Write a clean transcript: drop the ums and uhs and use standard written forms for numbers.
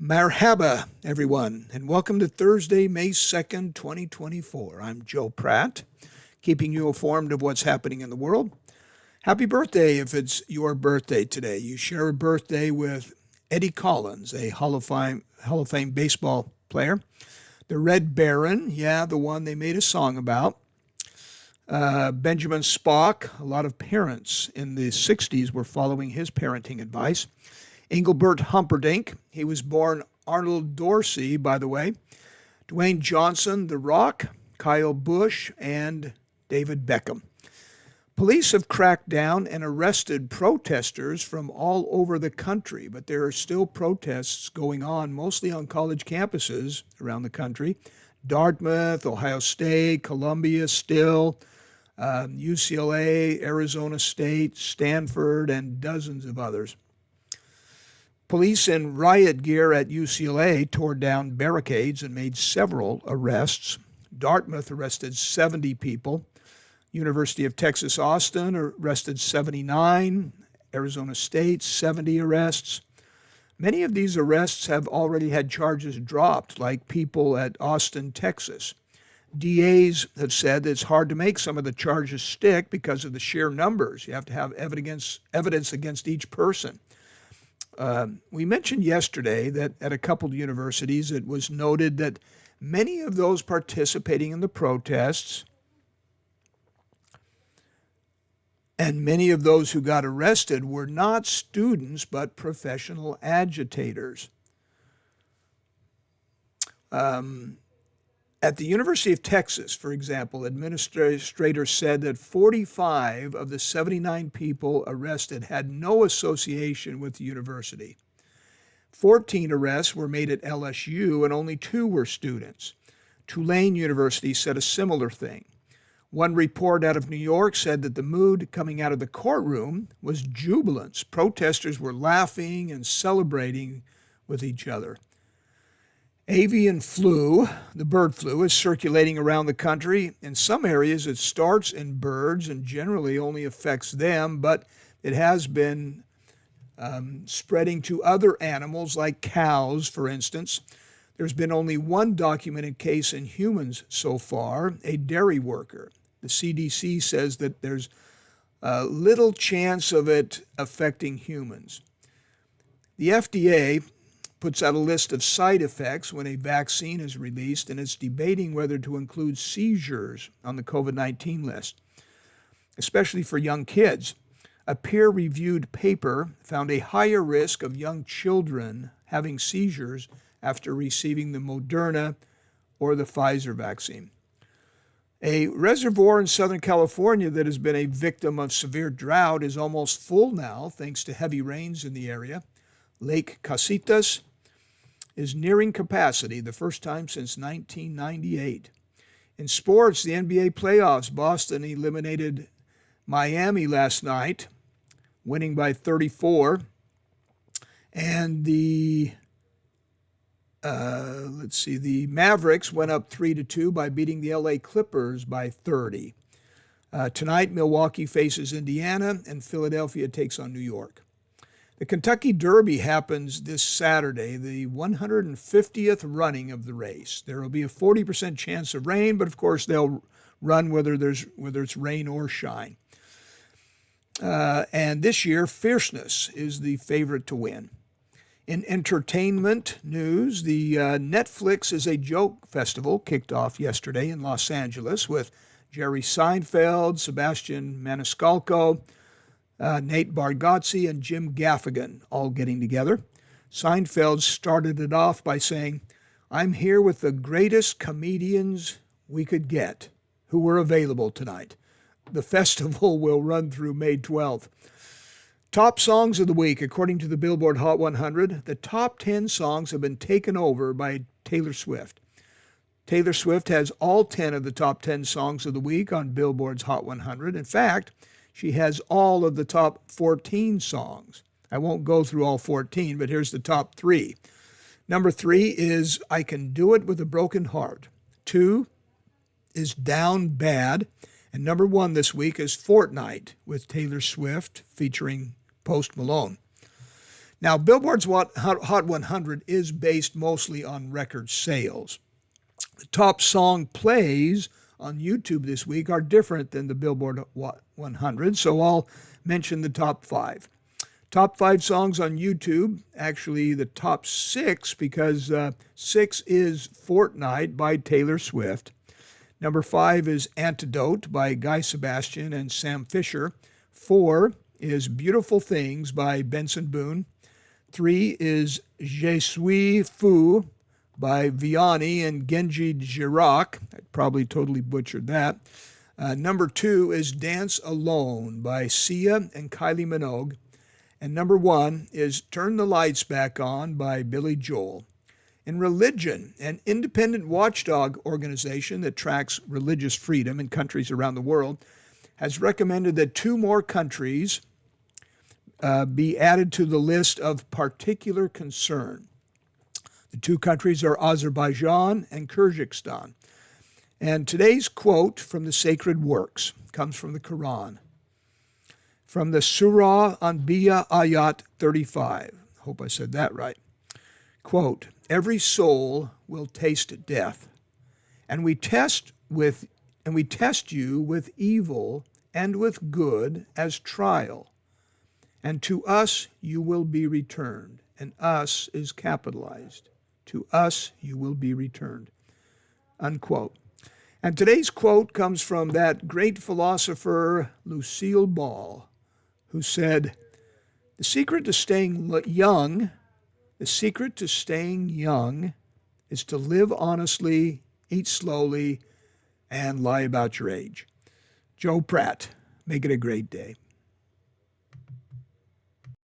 Marhaba, everyone, and welcome to Thursday, May 2nd, 2024. I'm Joe Pratt, keeping you informed of what's happening in the world. Happy birthday if it's your birthday today. You share a birthday with Eddie Collins, a Hall of Fame baseball player. The Red Baron, the one they made a song about. Benjamin Spock, a lot of parents in the 60s were following his parenting advice. Engelbert Humperdinck, he was born Arnold Dorsey, by the way. Dwayne Johnson, The Rock, Kyle Busch, and David Beckham. Police have cracked down and arrested protesters from all over the country, but there are still protests going on, mostly on college campuses around the country. Dartmouth, Ohio State, Columbia still, UCLA, Arizona State, Stanford, and dozens of others. Police in riot gear at UCLA tore down barricades and made several arrests. Dartmouth arrested 70 people. University of Texas Austin arrested 79. Arizona State, 70 arrests. Many of these arrests have already had charges dropped, like people at Austin, Texas. DAs have said that it's hard to make some of the charges stick because of the sheer numbers. You have to have evidence against each person. We mentioned yesterday that at a couple of universities it was noted that many of those participating in the protests and many of those who got arrested were not students but professional agitators. At the University of Texas, for example, administrators said that 45 of the 79 people arrested had no association with the university. 14 arrests were made at LSU and only 2 were students. Tulane University said a similar thing. One report out of New York said that the mood coming out of the courtroom was jubilance. Protesters were laughing and celebrating with each other. Avian flu, the bird flu, is circulating around the country. In some areas, it starts in birds and generally only affects them, but it has been spreading to other animals like cows, for instance. There's been only one documented case in humans so far, a dairy worker. The CDC says that there's little chance of it affecting humans. The FDA puts out a list of side effects when a vaccine is released, and it's debating whether to include seizures on the COVID-19 list, especially for young kids. A peer-reviewed paper found a higher risk of young children having seizures after receiving the Moderna or the Pfizer vaccine. A reservoir in Southern California that has been a victim of severe drought is almost full now, thanks to heavy rains in the area. Lake Casitas is nearing capacity, the first time since 1998. In sports, the NBA playoffs, Boston eliminated Miami last night, winning by 34. And the Mavericks went up 3-2 by beating the LA Clippers by 30. Tonight, Milwaukee faces Indiana, and Philadelphia takes on New York. The Kentucky Derby happens this Saturday, the 150th running of the race. There will be a 40% chance of rain, but of course they'll run whether it's rain or shine. And this year, Fierceness is the favorite to win. In entertainment news, the Netflix is a Joke Festival kicked off yesterday in Los Angeles with Jerry Seinfeld, Sebastian Maniscalco, Nate Bargatze, and Jim Gaffigan all getting together. Seinfeld started it off by saying, "I'm here with the greatest comedians we could get who were available tonight." The festival will run through May 12th. Top songs of the week, according to the Billboard Hot 100, the top 10 songs have been taken over by Taylor Swift. Taylor Swift has all 10 of the top 10 songs of the week on Billboard's Hot 100. In fact, she has all of the top 14 songs. I won't go through all 14, but here's the top 3. Number 3 is I Can Do It With a Broken Heart. 2 is Down Bad. And number 1 this week is Fortnite with Taylor Swift featuring Post Malone. Now, Billboard's Hot 100 is based mostly on record sales. The top song plays on YouTube this week are different than the Billboard 100, so I'll mention the top 5. Top 5 songs on YouTube, actually the top 6, because 6 is Fortnight by Taylor Swift. Number 5 is Antidote by Guy Sebastian and Sam Fisher. 4 is Beautiful Things by Benson Boone. 3 is Je suis fou by Vianney and Genji Girac. I probably totally butchered that. Number 2 is Dance Alone by Sia and Kylie Minogue. And number 1 is Turn the Lights Back On by Billy Joel. In religion, an independent watchdog organization that tracks religious freedom in countries around the world has recommended that 2 more countries be added to the list of particular concern. The 2 countries are Azerbaijan and Kyrgyzstan. And today's quote from the sacred works comes from the Quran, from the Surah Anbiya Ayat 35. Hope I said that right. Quote, every soul will taste death, and we test you with evil and with good as trial, and to us you will be returned. And us is capitalized. To us you will be returned. Unquote. And today's quote comes from that great philosopher Lucille Ball, who said, the secret to staying young is to live honestly, eat slowly, and lie about your age. Joe Pratt, make it a great day.